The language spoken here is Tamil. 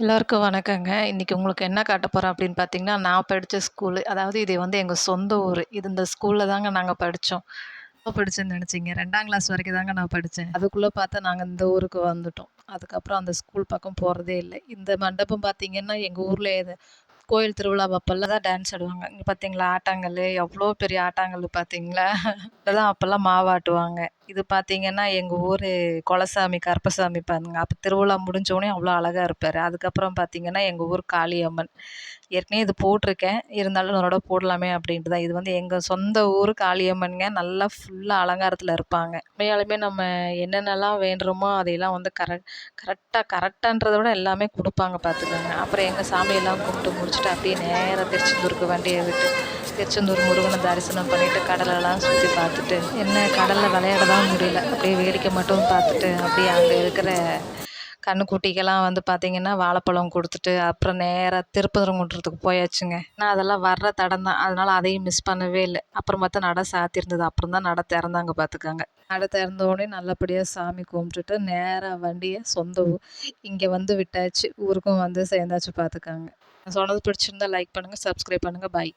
எல்லோருக்கும் வணக்கங்க. இன்னைக்கு உங்களுக்கு என்ன காட்டப் போறேன் அப்படின்னு பார்த்தீங்கன்னா, நான் படிச்ச ஸ்கூலு. அதாவது இது வந்து எங்க சொந்த ஊரு. இந்த ஸ்கூல்ல தாங்க நாங்க படிச்சோம். எப்ப படிச்சேன்னு நெனச்சீங்க? 2ஆம் கிளாஸ் வரைக்கும் தாங்க நான் படிச்சேன். அதுக்குள்ள பார்த்தா நாங்க இந்த ஊருக்கு வந்துட்டோம். அதுக்கப்புறம் அந்த ஸ்கூல் பக்கம் போறதே இல்ல. இந்த மண்டபம் பார்த்தீங்கன்னா, எங்க ஊர்ல கோயில் திருவிழா அப்பல்லாம் தான் டான்ஸ் ஆடுவாங்க. இங்க பார்த்தீங்களா ஆட்டாங்கல்லு, எவ்ளோ பெரிய ஆட்டாங்கல்லு பார்த்தீங்களா? அதுதான் அப்பல்லாம் மாவாட்டுவாங்க. இது பார்த்தீங்கன்னா, எங்க ஊரு கொலசாமி, கருப்பசாமி பாருங்க. அப்ப திருவிழா முடிஞ்சோனே அவ்ளோ அழகா இருப்பாரு. அதுக்கப்புறம் பார்த்தீங்கன்னா, எங்க ஊர் காளியம்மன். ஏற்கனவே இது போட்டிருக்கேன். இருந்தாலும் இன்னொரு தடவ போடலாமே அப்படின்ட்டு தான். இது வந்து எங்க சொந்த ஊர் காளியம்மன்ங்க. நல்லா ஃபுல்லா அலங்காரத்துல இருப்பாங்க. உண்மையாலுமே நம்ம என்னென்னலாம் வேண்டுறோமோ, அதையெல்லாம் வந்து கரெக்டான்றத விட எல்லாமே குடுப்பாங்க பார்த்துக்கோங்க. அப்புறம் எங்க சாமியெல்லாம் கும்பிட்டு முடிச்சுட்டு, அப்படியே நேரா திருச்செந்தூருக்கு வண்டிய விட்டு, திருச்செந்தூர் முருகன தரிசனம் பண்ணிட்டு, கடலெல்லாம் சுத்தி பார்த்துட்டு, என்ன கடல்ல விளையாட தான் முடியல. அப்படியே வேடிக்கை மட்டும் பார்த்துட்டு, அப்படியே அங்க இருக்கிற கன்னுக்குட்டிக்கெல்லாம் வந்து பார்த்தீங்கன்னா, வாழைப்பழம் குடுத்துட்டு, அப்புறம் நேரா திருப்பரங்குன்றத்துக்கு போயாச்சுங்க. நான் அதெல்லாம் வர்ற தடம் தான். அதனால அதையும் மிஸ் பண்ணவே இல்ல. அப்புறம் பார்த்தா நட சாத்தியிருந்தது. அப்புறம் தான் நட திறந்தாங்க பார்த்துக்கங்க. நட திறந்தோனே நல்லபடியா சாமி கும்பிட்டுட்டு, நேரா வண்டிய சொந்த ஊர் இங்க வந்து விட்டாச்சு. ஊருக்கும் வந்து சேர்ந்தாச்சு பார்த்துக்கங்க. நான் சொன்னது பிடிச்சிருந்தா லைக் பண்ணுங்க, சப்ஸ்கிரைப் பண்ணுங்க. பாய்.